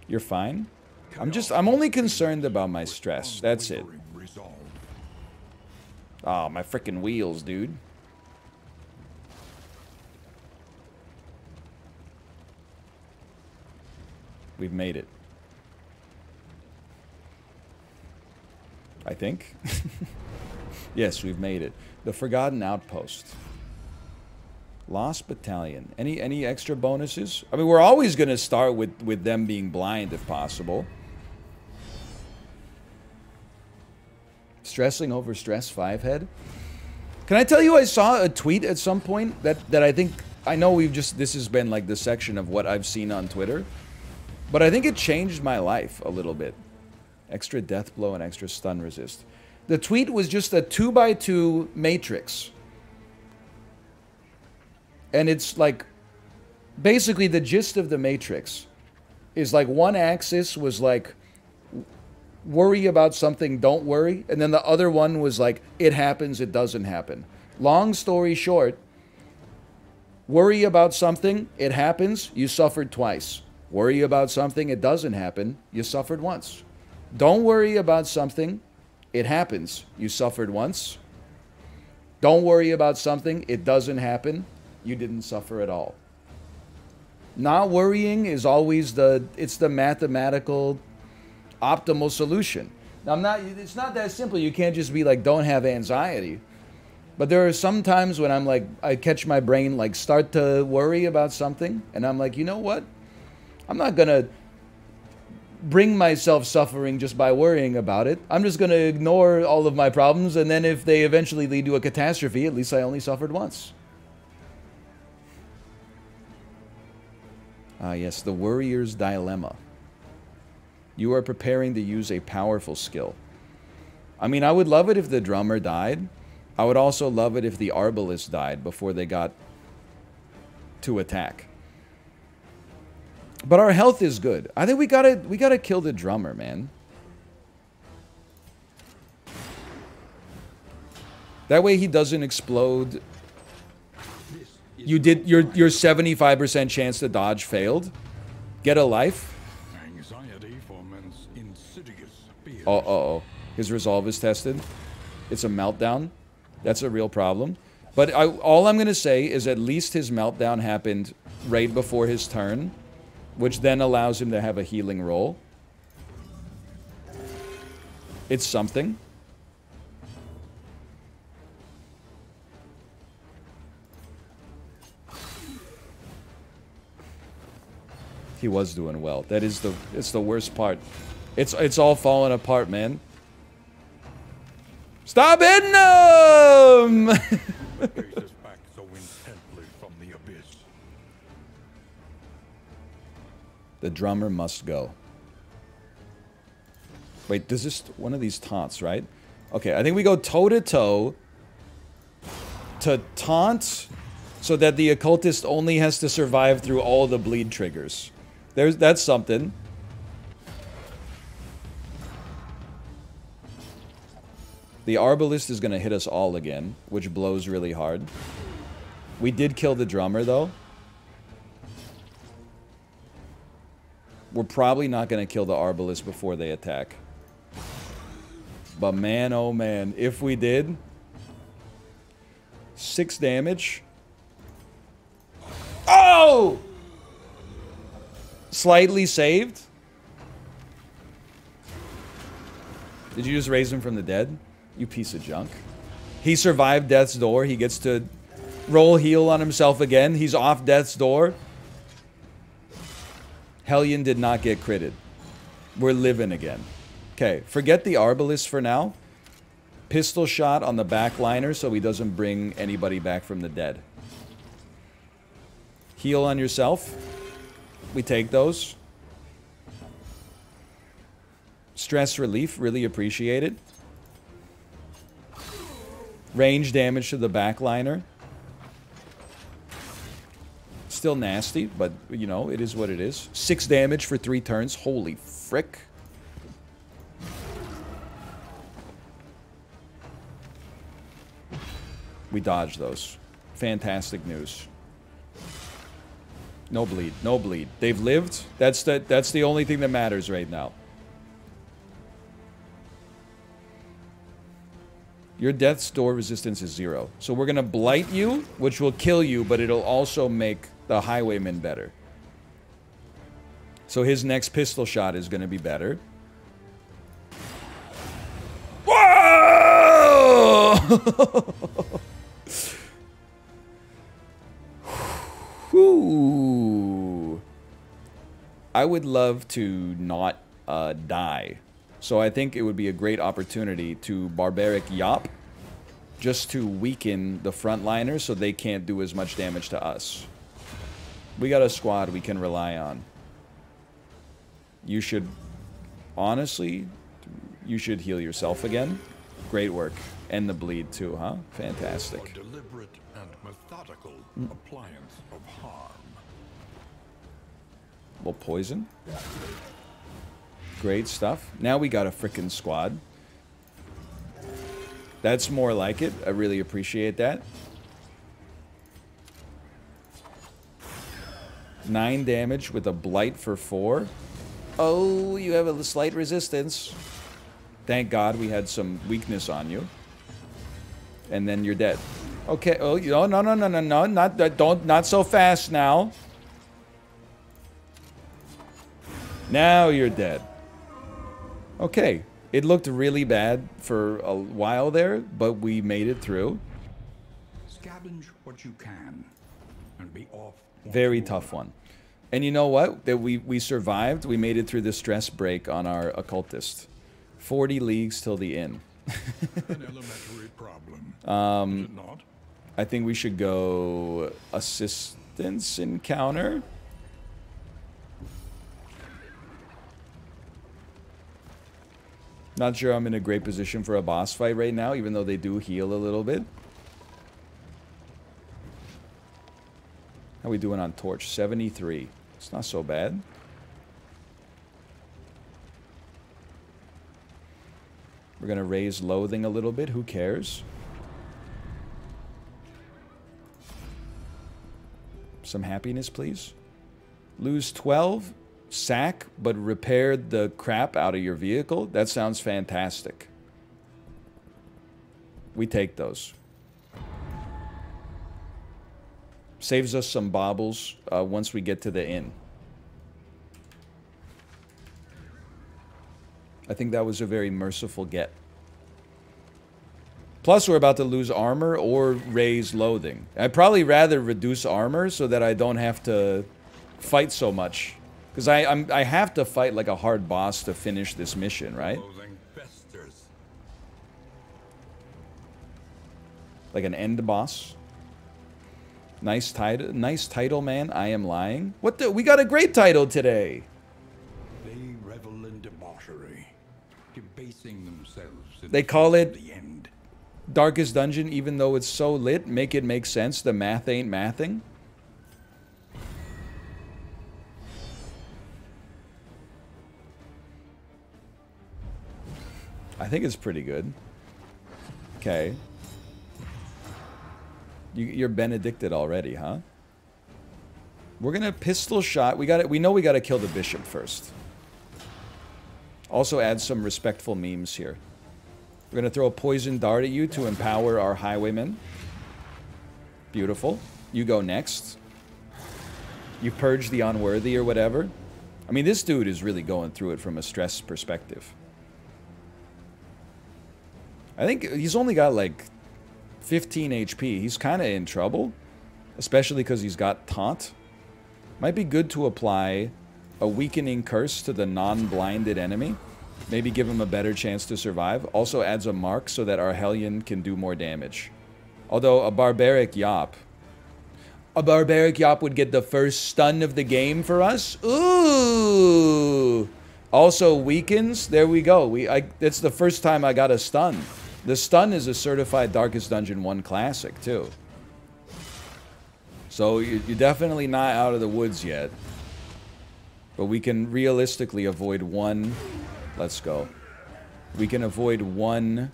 You're fine? I'm only concerned about my stress. That's it. Oh, my freaking wheels, dude. We've made it. I think. Yes, we've made it. The Forgotten Outpost. Lost Battalion. Any extra bonuses? I mean, we're always going to start with them being blind if possible. Stressing over stress 5-head. Can I tell you I saw a tweet at some point that I think... I know this has been like the section of what I've seen on Twitter. But I think it changed my life a little bit. Extra death blow and extra stun resist. The tweet was just a 2x2 matrix. And it's like... Basically the gist of the matrix is like one axis was like... Worry about something, don't worry. And then the other one was like, it happens, it doesn't happen. Long story short, worry about something, it happens, you suffered twice. Worry about something, it doesn't happen, you suffered once. Don't worry about something, it happens, you suffered once. Don't worry about something, it doesn't happen, you didn't suffer at all. Not worrying is always it's the mathematical optimal solution. Now, it's not that simple. You can't just be like, don't have anxiety. But there are some times when I'm like, I catch my brain like start to worry about something. And I'm like, you know what? I'm not going to bring myself suffering just by worrying about it. I'm just going to ignore all of my problems. And then if they eventually lead to a catastrophe, at least I only suffered once. Ah, yes, the Warrior's Dilemma. You are preparing to use a powerful skill. I mean, I would love it if the drummer died. I would also love it if the arbalist died before they got to attack. But our health is good. I think we gotta kill the drummer, man. That way he doesn't explode. You did your 75% chance to dodge failed. Get a life. Uh-oh. His resolve is tested. It's a meltdown. That's a real problem. But all I'm going to say is at least his meltdown happened right before his turn, which then allows him to have a healing roll. It's something. He was doing well. That is it's the worst part. It's all falling apart, man. Stop hitting him! The drummer must go. Wait, does this one of these taunts, right? Okay, I think we go toe-to-toe to taunt so that the occultist only has to survive through all the bleed triggers. That's something. The arbalist is going to hit us all again, which blows really hard. We did kill the drummer, though. We're probably not going to kill the arbalist before they attack. But man, oh man, if we did... 6 damage. Oh! Slightly saved. Did you just raise him from the dead? You piece of junk. He survived death's door. He gets to roll heal on himself again. He's off death's door. Hellion did not get critted. We're living again. Okay, forget the arbalist for now. Pistol shot on the backliner so he doesn't bring anybody back from the dead. Heal on yourself. We take those. Stress relief, really appreciate it. Range damage to the backliner. Still nasty, but, you know, it is what it is. 6 damage for 3 turns. Holy frick. We dodged those. Fantastic news. No bleed. No bleed. They've lived. That's the only thing that matters right now. Your death's door resistance is 0. So we're going to blight you, which will kill you, but it'll also make the highwayman better. So his next pistol shot is going to be better. Whoa! Whew. I would love to not die. So I think it would be a great opportunity to Barbaric Yop, just to weaken the frontliners so they can't do as much damage to us. We got a squad we can rely on. You should, honestly, you should heal yourself again. Great work. And the bleed too, huh? Fantastic. A deliberate and methodical appliance of harm. Well, poison. Great stuff. Now we got a frickin' squad. That's more like it. I really appreciate that. 9 damage with a blight for 4. Oh, you have a slight resistance. Thank God we had some weakness on you. And then you're dead. Okay. Oh, no. Not so fast now. Now you're dead. Okay. It looked really bad for a while there, but we made it through. Scavenge what you can and be off. Very tough one. And you know what? That we survived. We made it through the stress break on our occultist. 40 leagues till the inn. An elementary problem. Is it not? I think we should go assistance encounter. Not sure I'm in a great position for a boss fight right now, even though they do heal a little bit. How we doing on torch? 73. It's not so bad. We're going to raise loathing a little bit. Who cares? Some happiness, please. Lose 12. Sack, but repaired the crap out of your vehicle. That sounds fantastic. We take those. Saves us some baubles once we get to the inn. I think that was a very merciful get. Plus, we're about to lose armor or raise loathing. I'd probably rather reduce armor so that I don't have to fight so much. Because I have to fight like a hard boss to finish this mission, right? Like an end boss. Nice title, man. I am lying. What the? We got a great title today. They revel in debauchery, debasing themselves. They call it the end. Darkest Dungeon, even though it's so lit. Make it make sense. The math ain't mathing. I think it's pretty good. Okay. You're benedicted already, huh? We're gonna pistol shot. We know we gotta kill the bishop first. Also add some respectful memes here. We're gonna throw a poison dart at you to empower our highwaymen. Beautiful. You go next. You purge the unworthy or whatever. I mean, this dude is really going through it from a stress perspective. I think he's only got like 15 HP. He's kind of in trouble, especially because he's got taunt. Might be good to apply a weakening curse to the non-blinded enemy. Maybe give him a better chance to survive. Also adds a mark so that our Hellion can do more damage. Although a Barbaric Yop would get the first stun of the game for us. Ooh! Also weakens. There we go. That's the first time I got a stun. The stun is a certified Darkest Dungeon 1 classic, too. So you're definitely not out of the woods yet. But we can realistically avoid one... Let's go. We can avoid one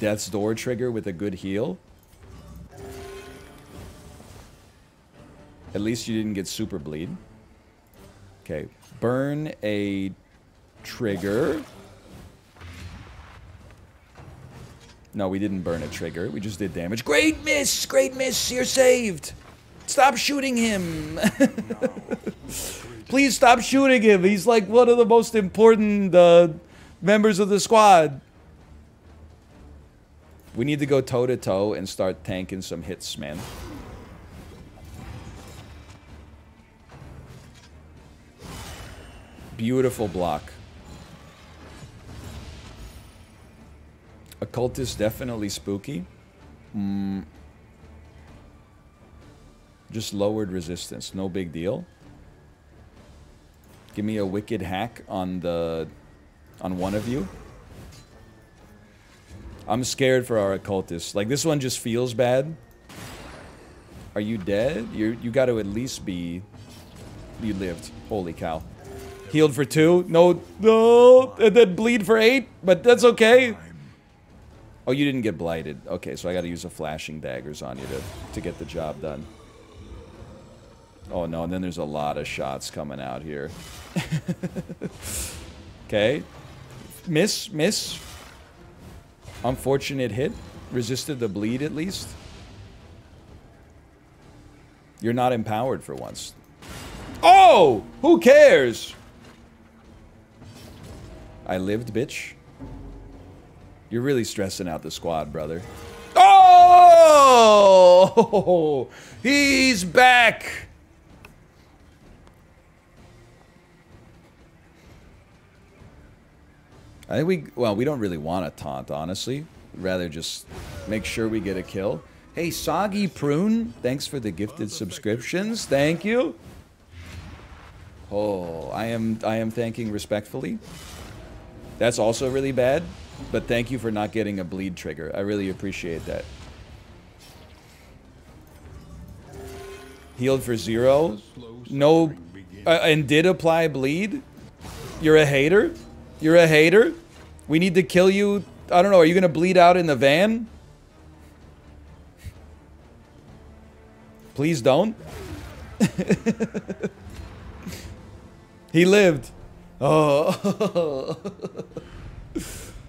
Death's Door trigger with a good heal. At least you didn't get super bleed. Okay. Burn a trigger. No, we didn't burn a trigger. We just did damage. Great miss! Great miss! You're saved! Stop shooting him! Please stop shooting him! He's like one of the most important members of the squad. We need to go toe-to-toe and start tanking some hits, man. Beautiful block. Occultist definitely spooky. Just lowered resistance, no big deal. Give me a wicked hack on one of you. I'm scared for our occultist. Like, this one just feels bad. Are you dead? You got to at least be... You lived. Holy cow. Healed for 2. No, no. And then bleed for 8. But that's okay. Oh, you didn't get blighted. Okay, so I got to use a flashing daggers on you to get the job done. Oh, no. And then there's a lot of shots coming out here. Okay. Miss. Miss. Unfortunate hit. Resisted the bleed at least. You're not empowered for once. Oh! Who cares? I lived, bitch. You're really stressing out the squad, brother. Oh! He's back! I think we don't really want a taunt, honestly. We'd rather just make sure we get a kill. Hey, Soggy Prune, thanks for the gifted subscriptions. Thank you. Oh, I am thanking respectfully. That's also really bad, but thank you for not getting a bleed trigger. I really appreciate that. Healed for 0. No, and did apply bleed? You're a hater? You're a hater? We need to kill you. I don't know, are you gonna bleed out in the van? Please don't. He lived. Oh.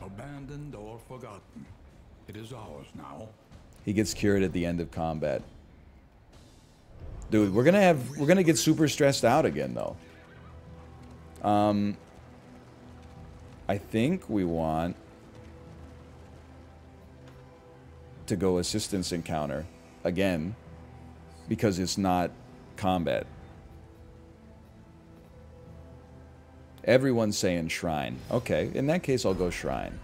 Abandoned or forgotten. It is ours now. He gets cured at the end of combat. Dude, we're gonna get super stressed out again though. I think we want to go assistance encounter again because it's not combat. Everyone's saying shrine. Okay, in that case I'll go shrine.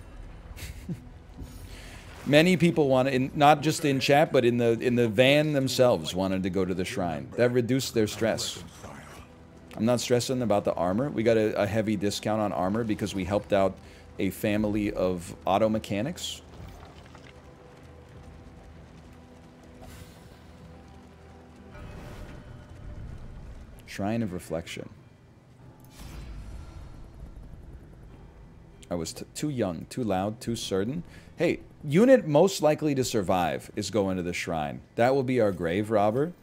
Many people wanted, not just in chat, but in the van themselves wanted to go to the shrine. That reduced their stress. I'm not stressing about the armor. We got a heavy discount on armor because we helped out a family of auto mechanics. Shrine of Reflection. I was too young, too loud, too certain. Hey, unit most likely to survive is going to the shrine. That will be our grave robber.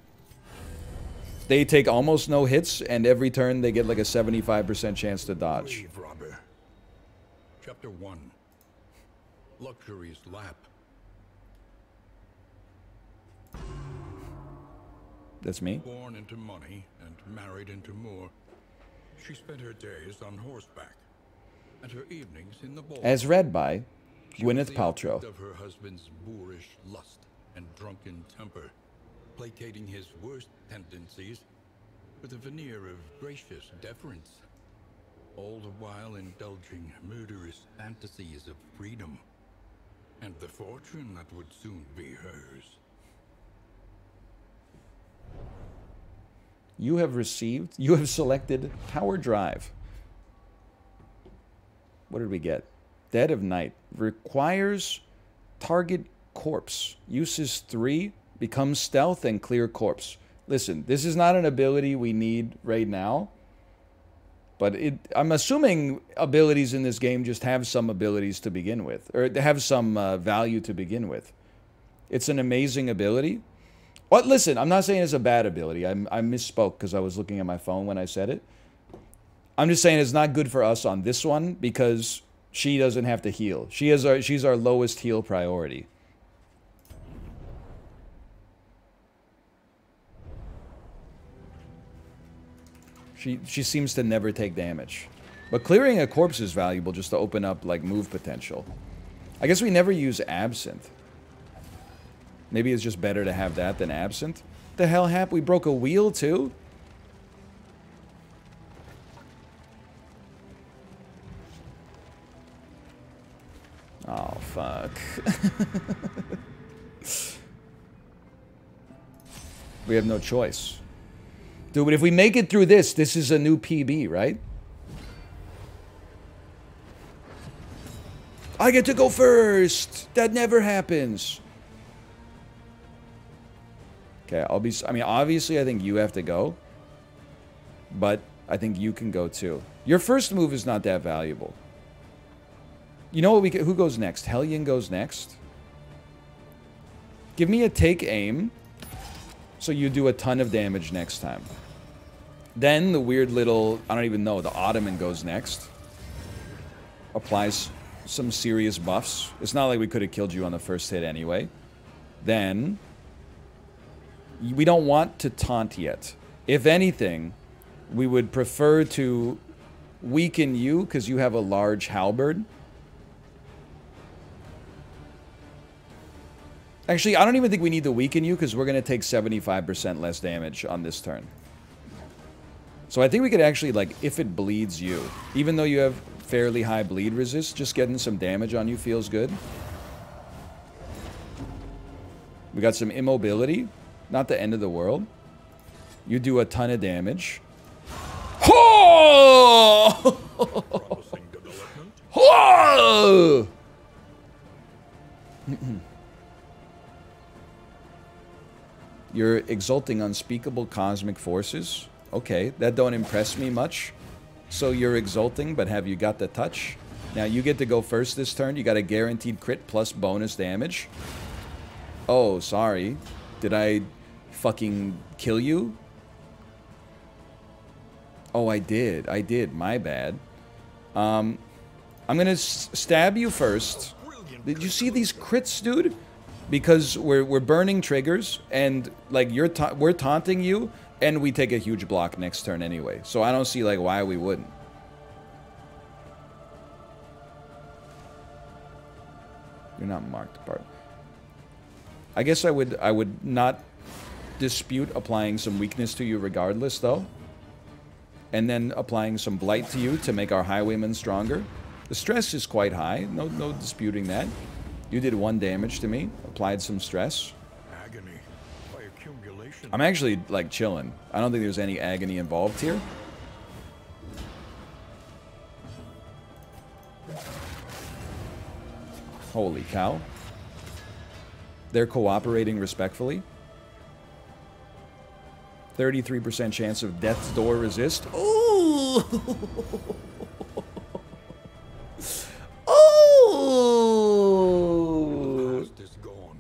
They take almost no hits, and every turn they get like a 75% chance to dodge. Grave robber. Chapter 1. Luxury's lap. That's me. Born into money and married into more, she spent her days on horseback and her evenings in the ball. As read by Gwyneth Paltrow. Of her husband's boorish lust and drunken temper, placating his worst tendencies with a veneer of gracious deference, all the while indulging murderous fantasies of freedom and the fortune that would soon be hers. You have selected Power Drive. What did we get? Dead of Night. Requires target corpse. Uses 3. Becomes stealth and clear corpse. Listen, this is not an ability we need right now. But I'm assuming abilities in this game just have some abilities to begin with. Or have some value to begin with. It's an amazing ability. But listen, I'm not saying it's a bad ability. I misspoke because I was looking at my phone when I said it. I'm just saying it's not good for us on this one because she doesn't have to heal. She's our lowest heal priority. She seems to never take damage. But clearing a corpse is valuable just to open up, like, move potential. I guess we never use Absinthe. Maybe it's just better to have that than Absinthe. The hell happened? We broke a wheel, too? Oh, fuck. We have no choice. Dude, but if we make it through this, this is a new PB, right? I get to go first! That never happens. Okay, I mean, obviously, I think you have to go. But I think you can go, too. Your first move is not that valuable. You know what who goes next? Hellion goes next. Give me a take aim. So you do a ton of damage next time. Then the weird little, I don't even know, the Ottoman goes next. Applies some serious buffs. It's not like we could have killed you on the first hit anyway. Then, we don't want to taunt yet. If anything, we would prefer to weaken you because you have a large halberd. Actually, I don't even think we need to weaken you because we're going to take 75% less damage on this turn. So I think we could actually, like, if it bleeds you, even though you have fairly high bleed resist, just getting some damage on you feels good. We got some immobility. Not the end of the world. You do a ton of damage. Oh! Oh! You're exalting unspeakable cosmic forces. Okay, that don't impress me much. So you're exalting, but have you got the touch? Now you get to go first this turn. You got a guaranteed crit plus bonus damage. Oh, sorry. Did I fucking kill you? Oh, I did. I did. My bad. I'm gonna stab you first. Did you see these crits, dude? Because we're burning triggers, and like we're taunting you, and we take a huge block next turn anyway. So I don't see like why we wouldn't. You're not marked apart. I guess I would not dispute applying some weakness to you regardless, though. And then applying some blight to you to make our highwaymen stronger. The stress is quite high. No disputing that. You did 1 damage to me. Applied some stress. Agony by accumulation. I'm actually, like, chilling. I don't think there's any agony involved here. Holy cow. They're cooperating respectfully. 33% chance of death's door resist. Ooh! Oh! The past is gone.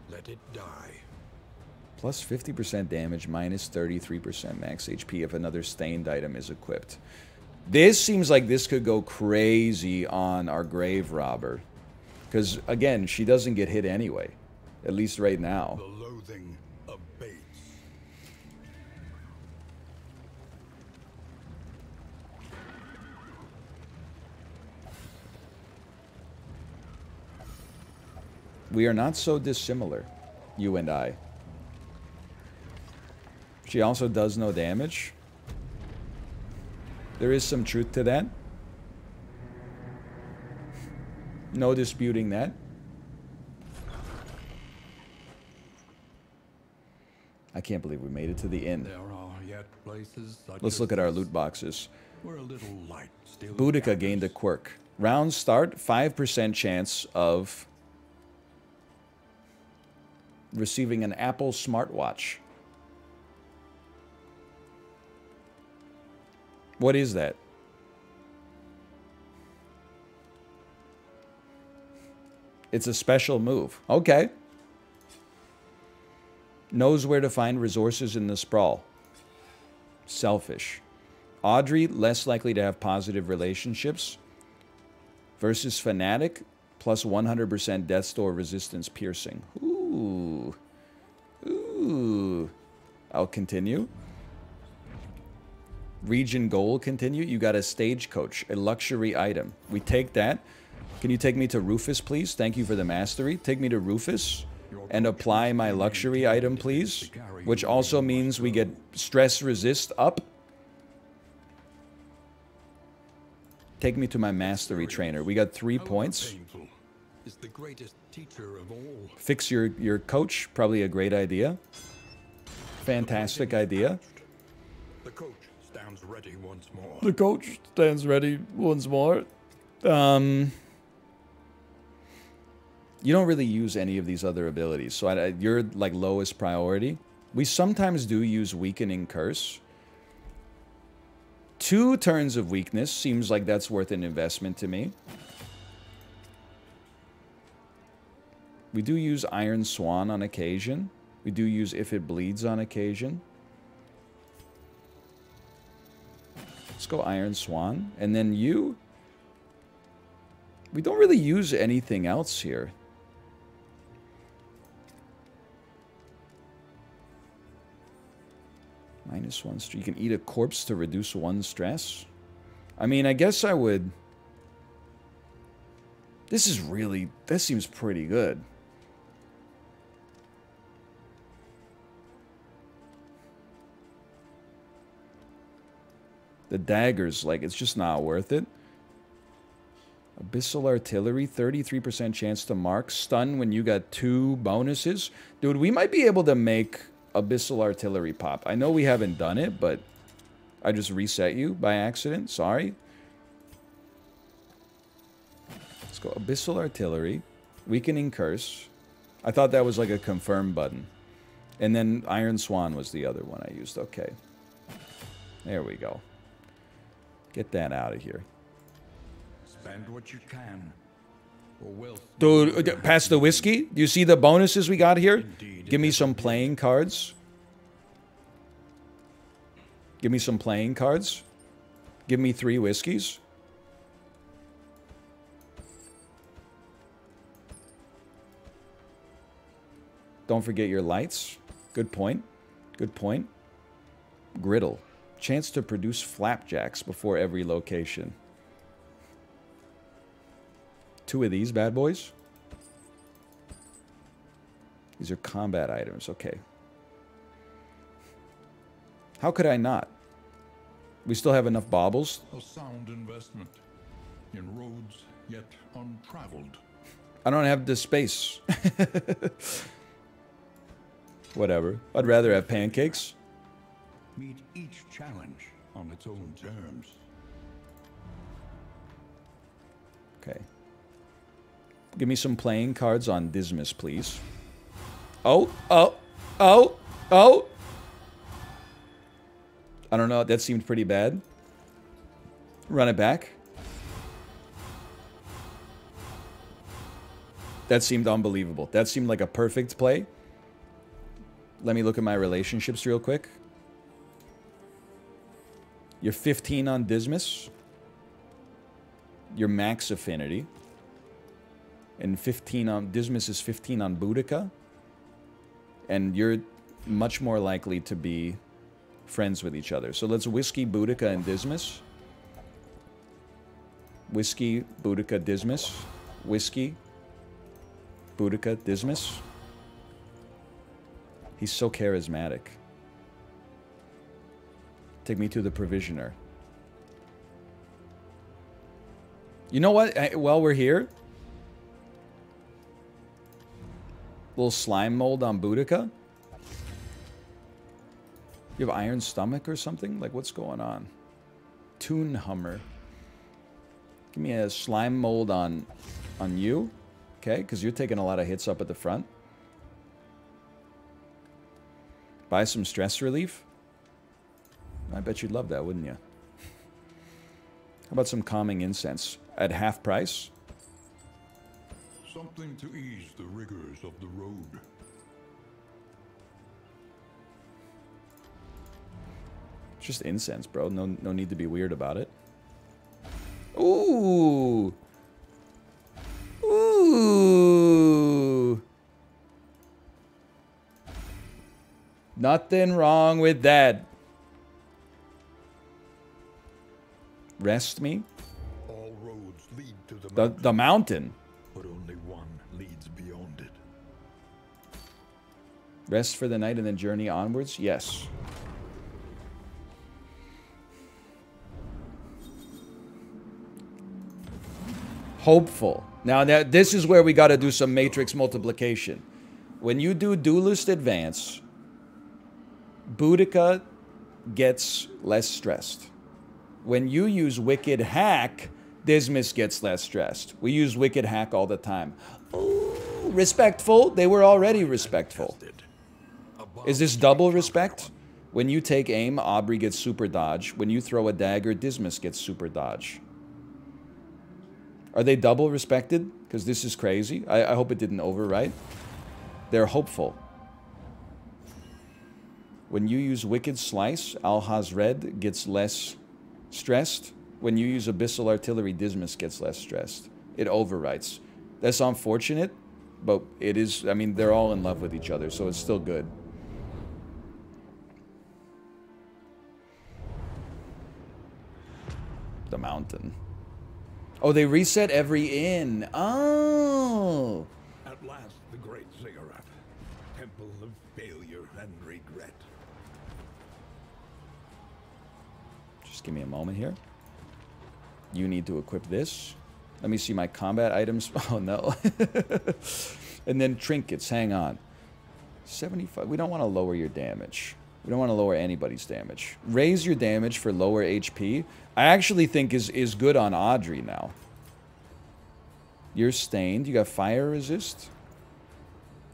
Let it die. Plus 50% damage, minus 33% max HP if another stained item is equipped. This seems like this could go crazy on our grave robber. Because, again, she doesn't get hit anyway. At least right now. The loathing abates. We are not so dissimilar, you and I. She also does no damage. There is some truth to that. No disputing that. I can't believe we made it to the end. There are yet places such Let's as look at our this, loot boxes. where a little light still Boudica gathers. gained a quirk. Round start, 5% chance of receiving an Apple smartwatch. What is that? It's a special move. Okay. Knows where to find resources in the sprawl. Selfish. Audrey, less likely to have positive relationships. Versus Fanatic, plus 100% Death's Door resistance piercing. Ooh. Ooh. I'll continue. Region goal, continue. You got a stagecoach, a luxury item. We take that. Can you take me to Rufus, please? Thank you for the mastery. Take me to Rufus and apply my luxury item, please. Which also means we get stress resist up. Take me to my mastery trainer. We got 3 points. Fix your coach. Probably a great idea. Fantastic idea. The coach stands ready once more. The coach stands ready once more. You don't really use any of these other abilities, so you're like lowest priority. We sometimes do use Weakening Curse. 2 turns of weakness seems like that's worth an investment to me. We do use Iron Swan on occasion. We do use If It Bleeds on occasion. Let's go Iron Swan. And then you... We don't really use anything else here. -1 stress. You can eat a corpse to reduce 1 stress. I mean, I guess I would... This is really... This seems pretty good. The daggers, like, it's just not worth it. Abyssal Artillery, 33% chance to mark. Stun when you got 2 bonuses. Dude, we might be able to make Abyssal Artillery pop. I know we haven't done it, but I just reset you by accident. Sorry. Let's go Abyssal Artillery. Weakening Curse. I thought that was like a confirm button. And then Iron Swan was the other one I used. Okay. There we go. Get that out of here. Spend what you can. Dude, pass the whiskey. Do you see the bonuses we got here? Give me some playing cards. Give me some playing cards. Give me 3 whiskeys. Don't forget your lights. Good point. Good point. Griddle. Chance to produce flapjacks before every location. 2 of these bad boys. These are combat items. Okay. How could I not? We still have enough baubles. A sound investment in roads yet untraveled. I don't have the space. Whatever. I'd rather have pancakes. Meet each challenge on its own terms. Okay. Give me some playing cards on Dismas, please. Oh, oh, oh, oh. I don't know. That seemed pretty bad. Run it back. That seemed unbelievable. That seemed like a perfect play. Let me look at my relationships real quick. You're 15 on Dismas. Your max affinity. And 15 on... Dismas is 15 on Boudica. And you're much more likely to be friends with each other. So let's whiskey, Boudica, and Dismas. Whiskey, Boudica, Dismas. Whiskey, Boudica, Dismas. He's so charismatic. Take me to the Provisioner. You know what? While we're here... Little slime mold on Boudica. You have iron stomach or something? Like, what's going on? Toon Hummer. Give me a slime mold on you. Okay, because you're taking a lot of hits up at the front. Buy some stress relief. I bet you'd love that, wouldn't you? How about some calming incense at half price? Something to ease the rigors of the road. just incense, bro. No need to be weird about it. Ooh. Ooh. Nothing wrong with that. Rest me. All roads lead to The mountain. but only one leads beyond it. Rest for the night and then journey onwards? Yes. Hopeful. Now, this is where we got to do some matrix multiplication. When you do Duelist Advance, Boudica gets less stressed. When you use Wicked Hack, Dismas gets less stressed. We use Wicked Hack all the time. Ooh, respectful. They were already respectful. Is this double respect? When you take aim, Aubrey gets super dodge. When you throw a dagger, Dismas gets super dodge. Are they double respected? Because this is crazy. I hope it didn't overwrite. They're hopeful. When you use Wicked Slice, Al-Hazred gets less stressed. When you use Abyssal Artillery, Dismas gets less stressed. It overwrites. That's unfortunate, but it is... I mean, they're all in love with each other, so it's still good. The mountain. Oh, they reset every inn. Oh! At last, the great ziggurat, temple of failure and regret. Just give me a moment here. You need to equip this. Let me see my combat items. Oh, no. And then trinkets. Hang on. 75. We don't want to lower your damage. We don't want to lower anybody's damage. Raise your damage for lower HP. I actually think is good on Audrey now. You're stained. You got fire resist.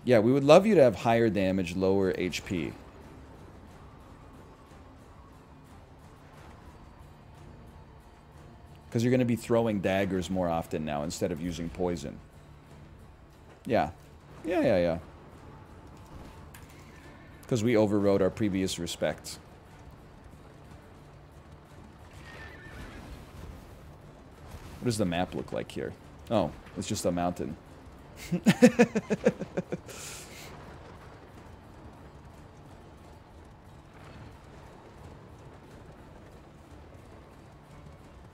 Yeah, we would love you to have higher damage, lower HP. Because you're going to be throwing daggers more often now instead of using poison. Yeah. Yeah. Because we overrode our previous respect. What does the map look like here? Oh, it's just a mountain.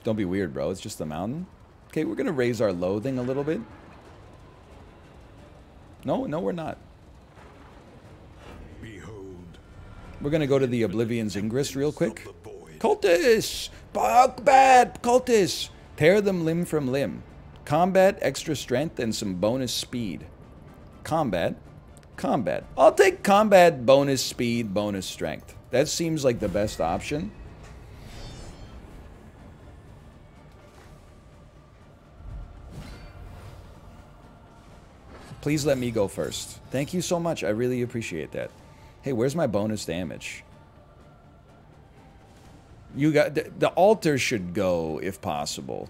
Don't be weird, bro. It's just a mountain. Okay, we're going to raise our loathing a little bit. No, we're not. Behold. We're going to go to the Oblivion's Ingress real quick. Cultists! Bad cultists! Tear them limb from limb. Combat, extra strength, and some bonus speed. Combat. I'll take combat, bonus speed, bonus strength. That seems like the best option. Please let me go first. Thank you so much. I really appreciate that. Hey, where's my bonus damage? You got... The altar should go, if possible.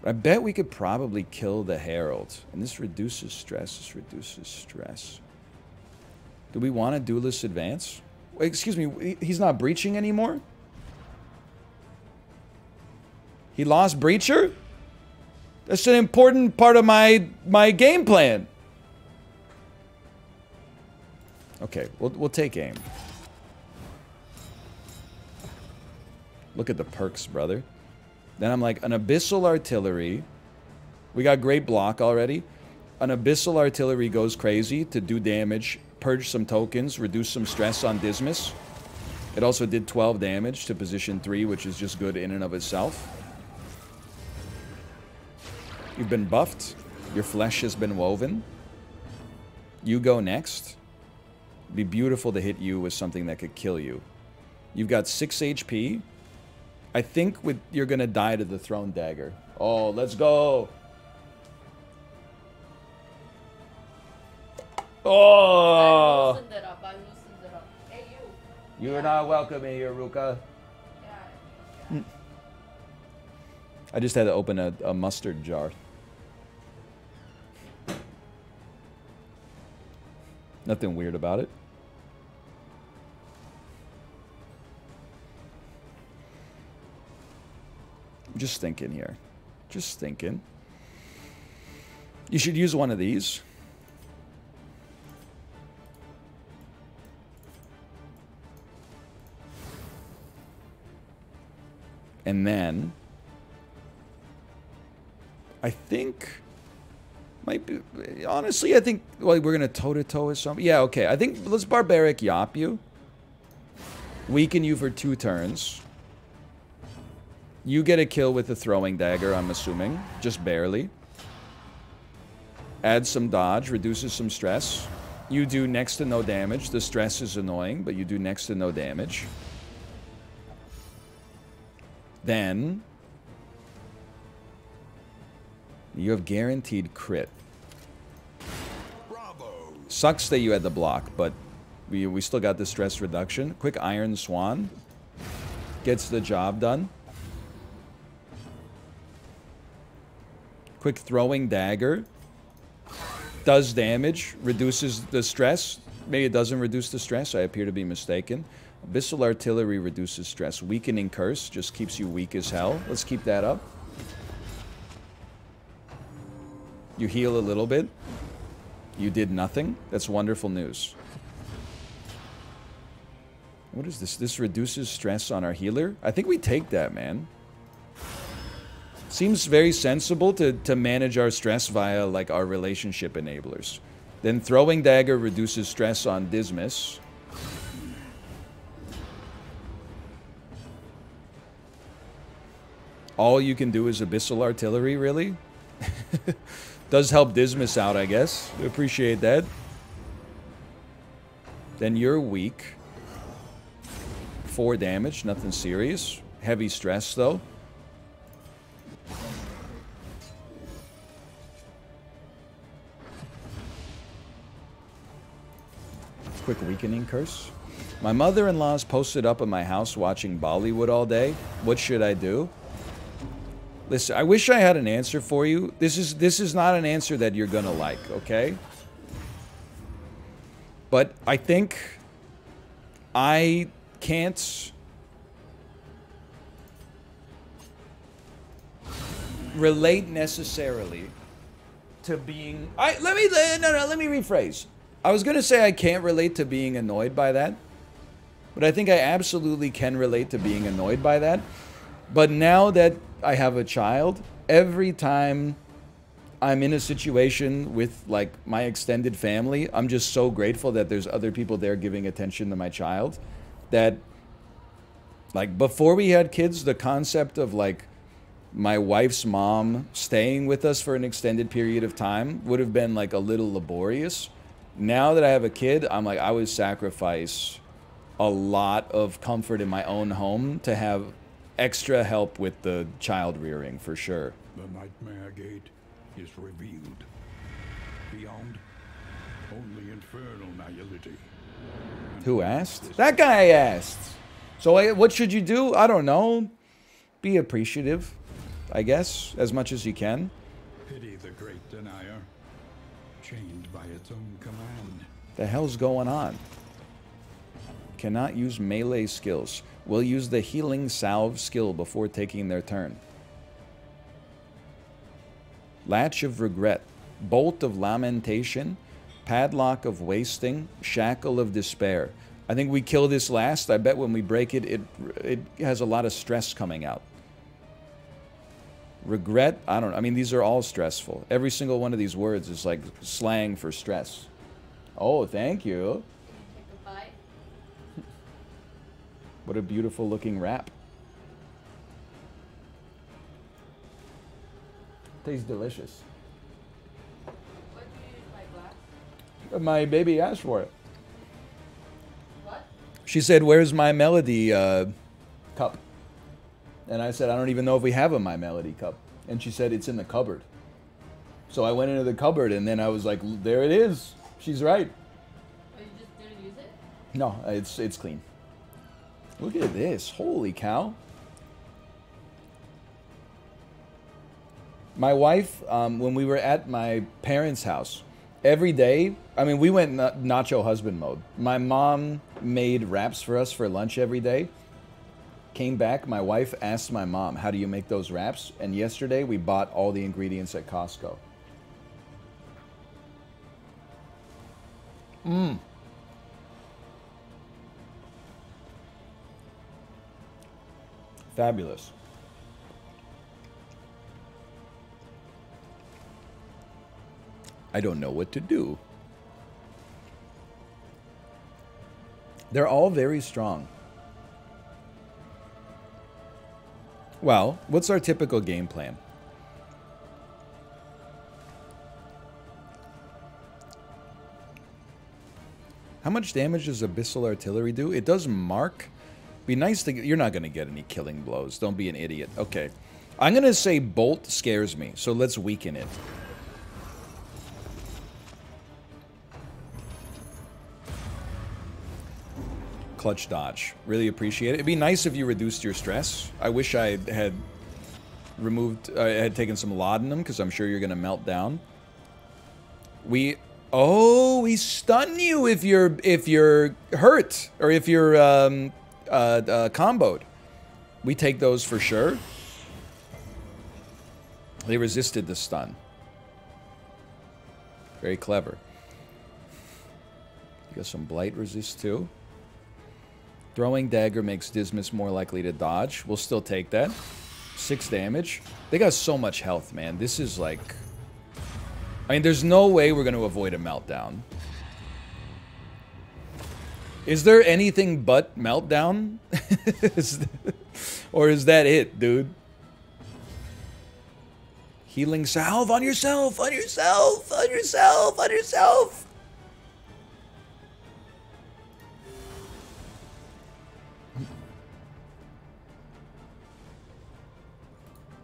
I bet we could probably kill the Herald. And this reduces stress. Do we want to Duelist Advance? Wait, excuse me, he's not breaching anymore? He lost Breacher? That's an important part of my game plan. Okay, we'll take aim. Look at the perks, brother. Then I'm like, an Abyssal Artillery. We got great block already. An Abyssal Artillery goes crazy to do damage, purge some tokens, reduce some stress on Dismas. It also did 12 damage to position 3, which is just good in and of itself. You've been buffed. Your flesh has been woven. You go next. It'd be beautiful to hit you with something that could kill you. You've got 6 HP. I think you're going to die to the Throne Dagger. Oh, let's go. Oh. I loosened it up. Hey, you. You're not welcome here, Ruka. Yeah. I just had to open a mustard jar. Nothing weird about it. Just thinking here. Just thinking. You should use one of these. And then I think might be, honestly, I think, well, we're gonna toe-to-toe with something. Yeah, okay. I think let's barbaric yop you. Weaken you for 2 turns. You get a kill with the throwing dagger, I'm assuming. Just barely. Add some dodge, reduces some stress. You do next to no damage. The stress is annoying, but you do next to no damage. Then you have guaranteed crit. Bravo. Sucks that you had the block, but we still got the stress reduction. Quick Iron Swan. Gets the job done. Quick Throwing Dagger. Does damage. Reduces the stress. Maybe it doesn't reduce the stress. I appear to be mistaken. Abyssal Artillery reduces stress. Weakening Curse just keeps you weak as hell. Let's keep that up. You heal a little bit. You did nothing. That's wonderful news. What is this? This reduces stress on our healer? I think we take that, man. Seems very sensible to manage our stress via, like, our relationship enablers. Then Throwing Dagger reduces stress on Dismas. All you can do is Abyssal Artillery, really? Does help Dismas out, I guess. Appreciate that. Then you're weak. 4 damage, nothing serious. Heavy stress, though. Quick Weakening Curse. My mother-in-law's posted up at my house watching Bollywood all day. What should I do? Listen, I wish I had an answer for you. This is not an answer that you're gonna like, okay? But I think I can't relate necessarily to being... let me rephrase. I was gonna say I can't relate to being annoyed by that, but I think I absolutely can relate to being annoyed by that. But now that I have a child, every time I'm in a situation with, like, my extended family, I'm just so grateful that there's other people there giving attention to my child. That, like, before we had kids, the concept of, like, my wife's mom staying with us for an extended period of time would have been, like, a little laborious. Now that I have a kid, I'm like, I would sacrifice a lot of comfort in my own home to have extra help with the child rearing, for sure. The Nightmare Gate is revealed. Beyond, only infernal nihility. Who asked? That guy asked. So what should you do? I don't know. Be appreciative, I guess, as much as you can. Pity the great denier, chained by its own command. The hell's going on? Cannot use melee skills. Will use the Healing Salve skill before taking their turn. Latch of Regret. Bolt of Lamentation. Padlock of Wasting. Shackle of Despair. I think we kill this last. I bet when we break it, it has a lot of stress coming out. Regret, I don't know. I mean, these are all stressful. Every single one of these words is like slang for stress. Oh, thank you. Take a bite. What a beautiful looking wrap. Tastes delicious. What do you use my glass? My baby asked for it. What? She said, "Where's my Melody cup?" And I said, "I don't even know if we have a My Melody cup." And she said, "It's in the cupboard." So I went into the cupboard, and then I was like, "There it is." She's right. Oh, you just didn't use it? No, it's clean. Look at this. Holy cow. My wife, when we were at my parents' house, every day, I mean, we went nacho husband mode. My mom made wraps for us for lunch every day. Came back, my wife asked my mom, how do you make those wraps? And yesterday we bought all the ingredients at Costco. Mmm. Fabulous. I don't know what to do. They're all very strong. Well, what's our typical game plan? How much damage does Abyssal Artillery do? It does mark. Be nice to... You're not going to get any killing blows. Don't be an idiot. Okay. I'm going to say Bolt scares me, so let's weaken it. Clutch dodge. Really appreciate it. It'd be nice if you reduced your stress. I wish I had removed... I had taken some laudanum, because I'm sure you're going to melt down. Oh, we stun you if you're hurt, or if you're comboed. We take those for sure. They resisted the stun. Very clever. You got some blight resist too. Throwing dagger makes Dismas more likely to dodge. We'll still take that. 6 damage. They got so much health, man. This is like... I mean, there's no way we're going to avoid a meltdown. Is there anything but meltdown? Or is that it, dude? Healing salve on yourself, on yourself, on yourself, on yourself.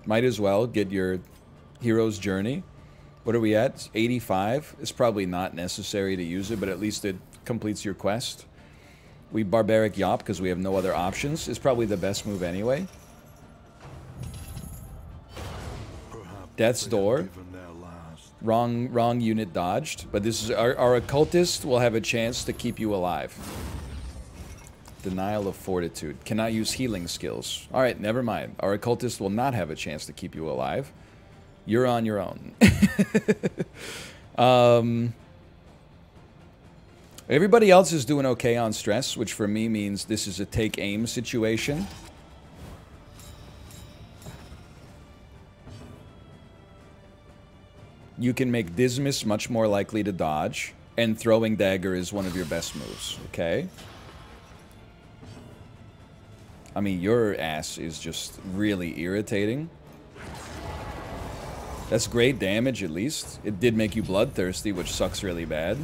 Might as well get your hero's journey. What are we at? 85. It's probably not necessary to use it, but at least it completes your quest. We barbaric yop because we have no other options. It's probably the best move anyway. Death's Door. Wrong unit dodged. But this is our occultist will have a chance to keep you alive. Denial of Fortitude. Cannot use healing skills. Alright, never mind. Our occultist will not have a chance to keep you alive. You're on your own. Everybody else is doing okay on stress, which for me means this is a take aim situation. You can make Dismas much more likely to dodge, and throwing dagger is one of your best moves, okay? I mean, your ass is just really irritating. That's great damage, at least. It did make you bloodthirsty, which sucks really bad.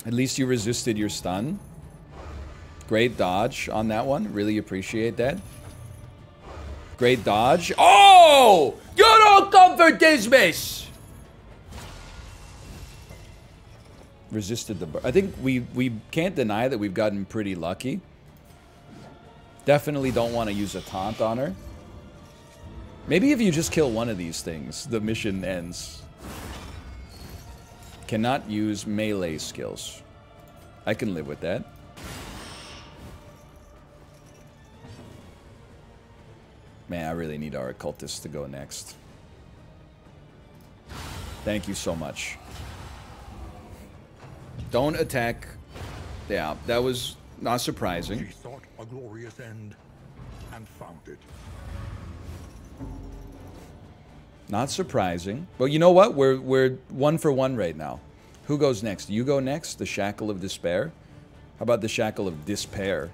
At least you resisted your stun. Great dodge on that one. Really appreciate that. Great dodge. Oh! You don't comfort Dismas! Resisted the... I think we can't deny that we've gotten pretty lucky. Definitely don't want to use a taunt on her. Maybe if you just kill one of these things, the mission ends. Cannot use melee skills. I can live with that. Man, I really need our occultist to go next. Thank you so much. Don't attack. Yeah, that was not surprising. She sought a glorious end and found it. Not surprising. But you know what? We're 1 for 1 right now. Who goes next? You go next? The Shackle of Despair? How about the Shackle of Despair?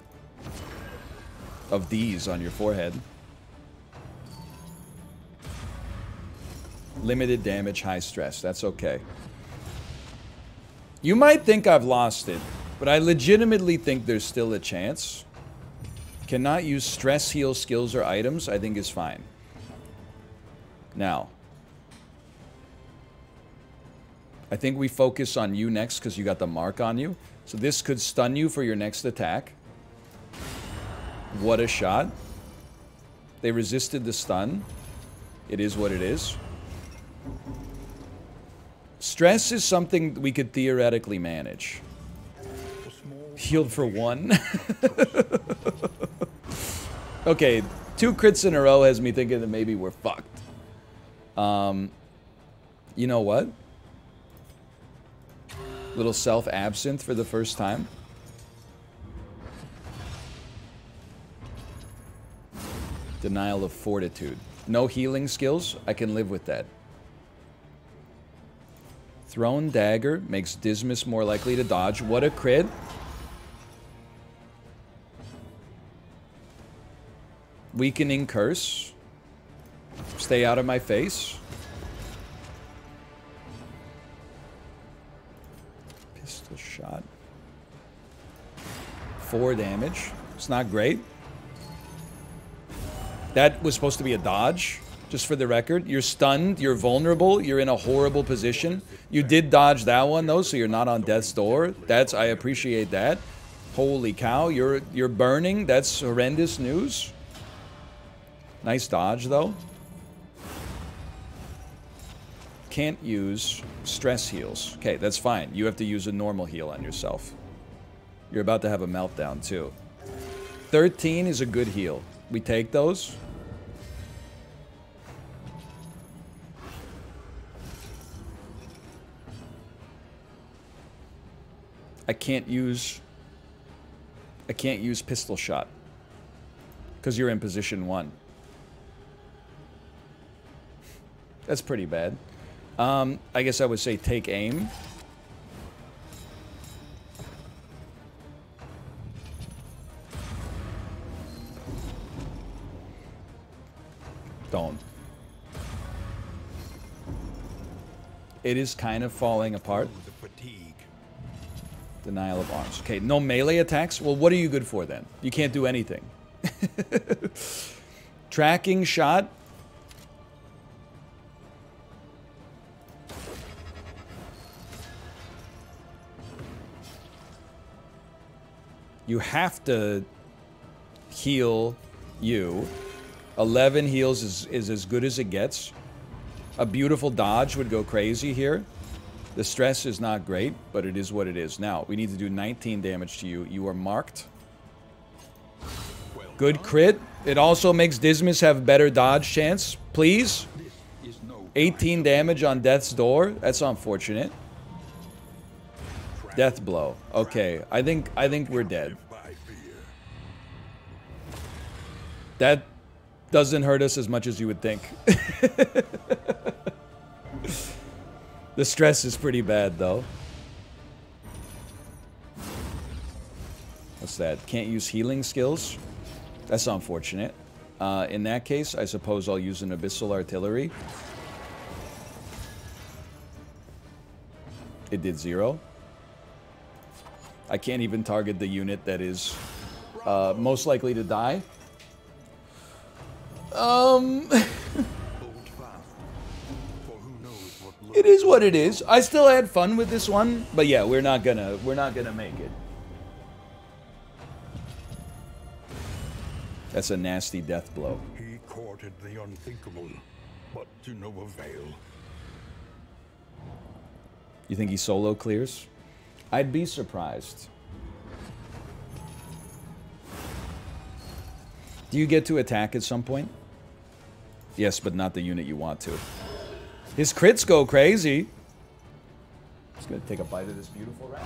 Of these on your forehead. Limited damage, high stress. That's okay. You might think I've lost it, but I legitimately think there's still a chance. Cannot use stress heal skills or items, I think is fine. Now, I think we focus on you next because you got the mark on you. So this could stun you for your next attack. What a shot. They resisted the stun. It is what it is. Stress is something we could theoretically manage. Healed for 1. Okay, 2 crits in a row has me thinking that maybe we're fucked. You know what? Little self-absinthe for the first time. Denial of fortitude. No healing skills. I can live with that. Thrown dagger makes Dismas more likely to dodge. What a crit. Weakening curse. Stay out of my face. Pistol shot. 4 damage. It's not great. That was supposed to be a dodge, just for the record. You're stunned, you're vulnerable, you're in a horrible position. You did dodge that one though, so you're not on death's door. I appreciate that. Holy cow, you're burning. That's horrendous news. Nice dodge though. Can't use stress heals. Okay, that's fine. You have to use a normal heal on yourself. You're about to have a meltdown too. 13 is a good heal. We take those. I can't use pistol shot because you're in position 1. That's pretty bad. I guess I would say take aim. Don't. It is kind of falling apart. Denial of arms. Okay, no melee attacks? Well, what are you good for then? You can't do anything. Tracking shot. You have to heal you. 11 heals is as good as it gets. A beautiful dodge would go crazy here. The stress is not great, but it is what it is. Now, we need to do 19 damage to you. You are marked. Good crit. It also makes Dismas have better dodge chance. Please. 18 damage on death's door. That's unfortunate. Death blow. Okay, I think we're dead. That doesn't hurt us as much as you would think. The stress is pretty bad, though. What's that? Can't use healing skills? That's unfortunate. In that case, I suppose I'll use an Abyssal Artillery. It did 0. I can't even target the unit that is most likely to die. It is what it is. I still had fun with this one, but yeah, we're not gonna make it. That's a nasty death blow. He courted the unthinkable, but to no avail. You think he solo clears? I'd be surprised. Do you get to attack at some point? Yes, but not the unit you want to. His crits go crazy. Just gonna take a bite of this beautiful rat.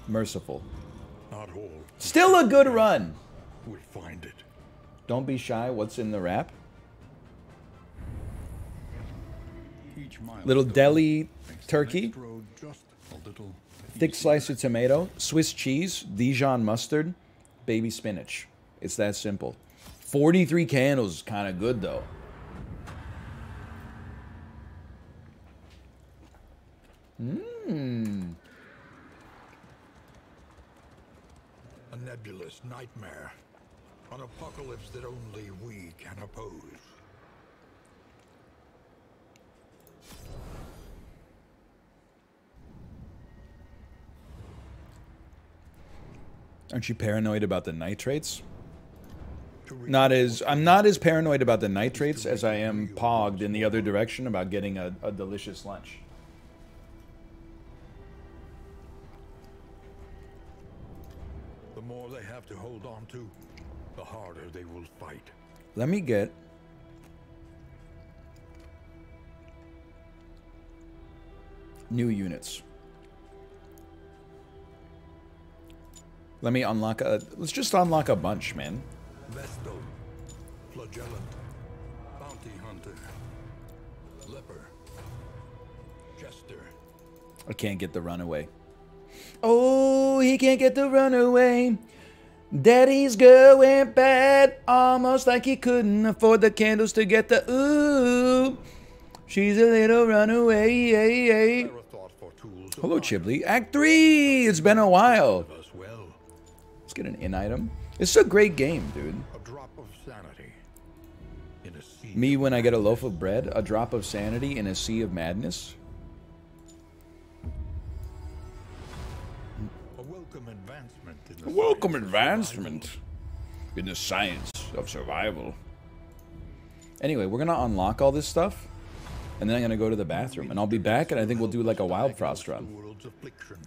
Merciful. Not all Still a good run. will find it. Don't be shy. What's in the wrap? Each Little milestone deli makes the turkey. next road just a little Thick slice of tomato, Swiss cheese, Dijon mustard, baby spinach. It's that simple. 43 candles is kind of good, though. Mmm. A nebulous nightmare. An apocalypse that only we can oppose. Aren't you paranoid about the nitrates? To reach I'm not as paranoid about the nitrates as I am pogged in the other direction about getting a delicious lunch. the more they have to hold on to, the harder they will fight. Let me get new units. Let me unlock let's just unlock a bunch, man. Vestal, Flagellant, Bounty Hunter, Leper, Jester. I can't get the runaway. Oh, he can't get the runaway. Daddy's going bad, almost like he couldn't afford the candles to get the ooh. She's a little runaway. There are thought for tools of Hello, honor. Chiblee. Act 3! It's been a while. Serve us well. Let's get an in item. It's a great game, dude. A drop of sanity in a sea. Me when I get a loaf of bread, a drop of sanity in a sea of madness. A welcome advancement in the A welcome science of advancement in the science of survival. Anyway, we're gonna unlock all this stuff, and then I'm gonna go to the bathroom, and I'll be back, and I think we'll do like a Wild Frost survival. run. The world's affliction.